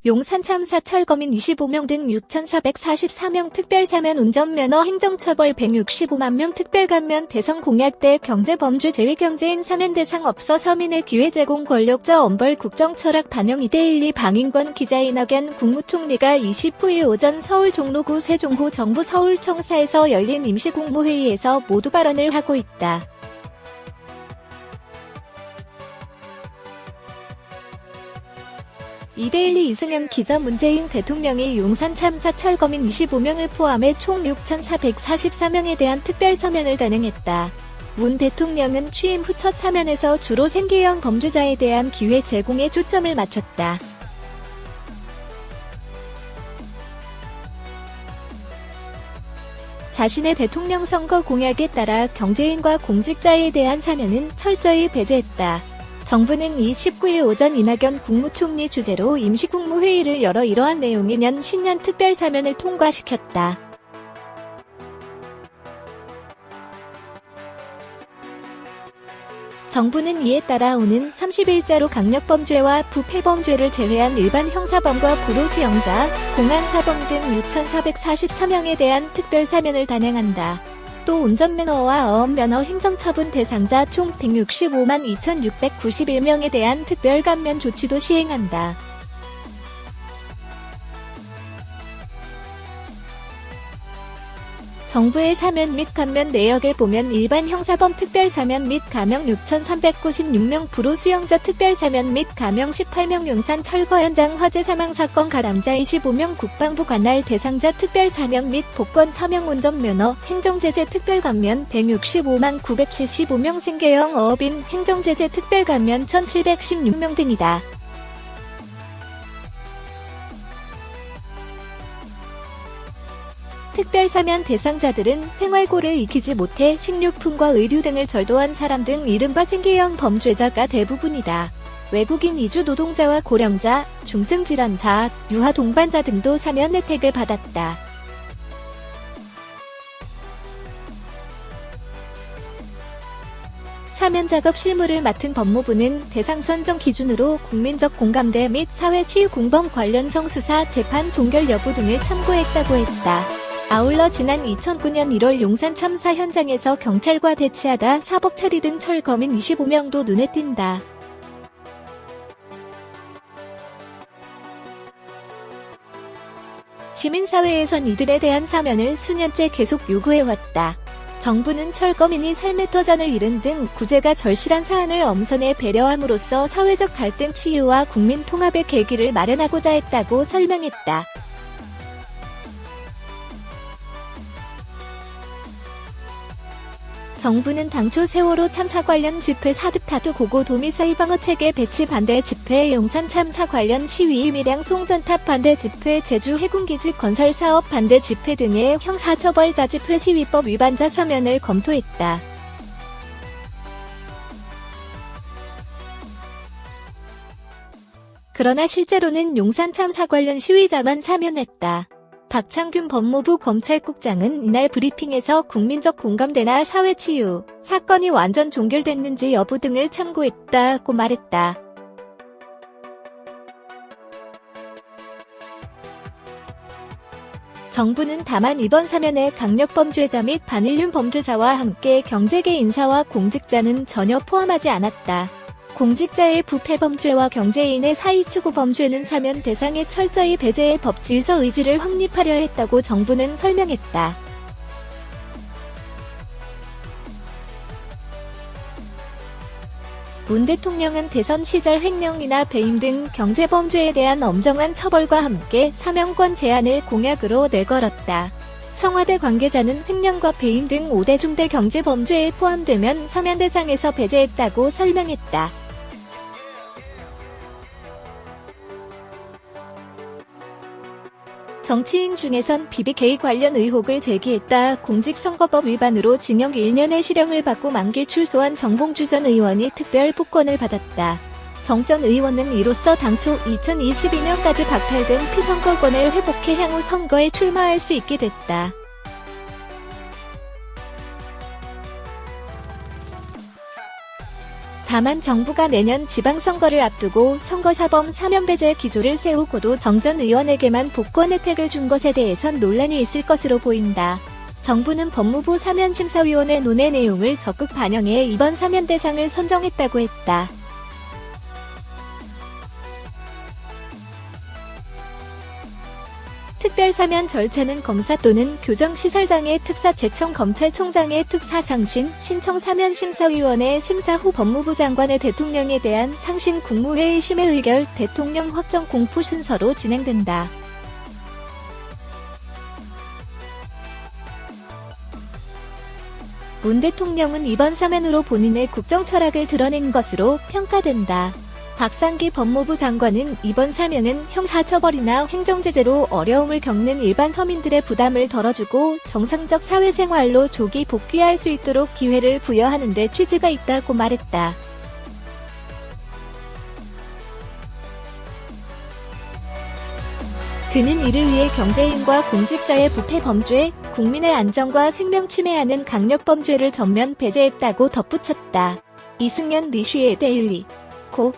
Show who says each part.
Speaker 1: 용산 참사 철거민 25명 등 6,444명 특별사면 운전면허 행정처벌 165만 명 특별감면 대선 공약대 경제범주 제외경제인 사면 대상 없어 서민의 기회 제공 권력자 엄벌 국정철학 반영 2:1-2 방인권 기자 이낙연 국무총리가 29일 오전 서울 종로구 세종호 정부 서울청사에서 열린 임시국무회의에서 모두 발언을 하고 있다. (2:1-2) 이승현 기자 문재인 대통령이 용산 참사 철거민 25명을 포함해 총 6,444명에 대한 특별사면을 단행했다. 문 대통령은 취임 후 첫 사면에서 주로 생계형 범죄자에 대한 기회 제공에 초점을 맞췄다. 자신의 대통령 선거 공약에 따라 경제인과 공직자에 대한 사면은 철저히 배제했다. 정부는 29일 오전 이낙연 국무총리 주재로 임시국무회의를 열어 이러한 내용의 년 신년 특별사면을 통과시켰다. 정부는 이에 따라 오는 30일자로 강력범죄와 부패범죄를 제외한 일반 형사범과 불우수영자, 공안사범 등 6,444명에 대한 특별사면을 단행한다. 또 운전면허와 어업면허 행정처분 대상자 총 165만 2,691명에 대한 특별감면 조치도 시행한다. 정부의 사면 및 감면 내역을 보면 일반 형사범 특별사면 및 감형 6,396명, 불우수영자 특별사면 및 감형 18명, 용산 철거 현장 화재 사망사건 가담자 25명, 국방부 관할 대상자 특별사면 및 복권 사명, 운전면허 행정제재 특별감면 165만 975명, 생계형 어업인 행정제재 특별감면 1,716명 등이다. 특별사면 대상자들은 생활고를 익히지 못해 식료품과 의류 등을 절도한 사람 등 이른바 생계형 범죄자가 대부분이다. 외국인 이주 노동자와 고령자, 중증질환자, 유아 동반자 등도 사면 혜택을 받았다. 사면 작업 실무를 맡은 법무부는 대상 선정 기준으로 국민적 공감대 및 사회치유 공범 관련 성수사, 재판 종결 여부 등을 참고했다고 했다. 아울러 지난 2009년 1월 용산 참사 현장에서 경찰과 대치하다 사법 처리 등 철거민 25명도 눈에 띈다. 시민사회에선 이들에 대한 사면을 수년째 계속 요구해왔다. 정부는 철거민이 삶의 터전을 잃은 등 구제가 절실한 사안을 엄선해 배려함으로써 사회적 갈등 치유와 국민 통합의 계기를 마련하고자 했다고 설명했다. 정부는 당초 세월호 참사 관련 집회 사드 타두 고고 도미사일 방어 체계 배치 반대 집회, 용산 참사 관련 시위, 밀양 송전탑 반대 집회, 제주 해군기지 건설 사업 반대 집회 등의 형사처벌 자집회 시위법 위반자 사면을 검토했다. 그러나 실제로는 용산 참사 관련 시위자만 사면했다. 박창균 법무부 검찰국장은 이날 브리핑에서 국민적 공감대나 사회치유, 사건이 완전 종결됐는지 여부 등을 참고했다고 말했다. 정부는 다만 이번 사면에 강력범죄자 및 반인륜 범죄자와 함께 경제계 인사와 공직자는 전혀 포함하지 않았다. 공직자의 부패범죄와 경제인의 사익추구 범죄는 사면 대상에 철저히 배제해 법 질서 의지를 확립하려 했다고 정부는 설명했다. 문 대통령은 대선 시절 횡령이나 배임 등 경제범죄에 대한 엄정한 처벌과 함께 사면권 제한을 공약으로 내걸었다. 청와대 관계자는 횡령과 배임 등 5대 중대 경제범죄에 포함되면 사면 대상에서 배제했다고 설명했다. 정치인 중에선 BBK 관련 의혹을 제기했다. 공직선거법 위반으로 징역 1년의 실형을 받고 만기 출소한 정봉주 전 의원이 특별 복권을 받았다. 정 전 의원은 이로써 당초 2022년까지 박탈된 피선거권을 회복해 향후 선거에 출마할 수 있게 됐다. 다만 정부가 내년 지방선거를 앞두고 선거사범 사면배제 기조를 세우고도 정전 의원에게만 복권 혜택을 준 것에 대해선 논란이 있을 것으로 보인다. 정부는 법무부 사면심사위원회 논의 내용을 적극 반영해 이번 사면 대상을 선정했다고 했다. 특별사면 절차는 검사 또는 교정시설장의 특사 제청 검찰총장의 특사 상신, 신청 사면심사위원회 심사 후 법무부 장관의 대통령에 대한 상신 국무회의 심의 의결, 대통령 확정 공포 순서로 진행된다. 문 대통령은 이번 사면으로 본인의 국정 철학을 드러낸 것으로 평가된다. 박상기 법무부 장관은 이번 사면은 형사처벌이나 행정제재로 어려움을 겪는 일반 서민들의 부담을 덜어주고 정상적 사회생활로 조기 복귀할 수 있도록 기회를 부여하는 데 취지가 있다고 말했다. 그는 이를 위해 경제인과 공직자의 부패 범죄, 국민의 안전과 생명 침해하는 강력범죄를 전면 배제했다고 덧붙였다. 이승연 리쉬의 데일리 고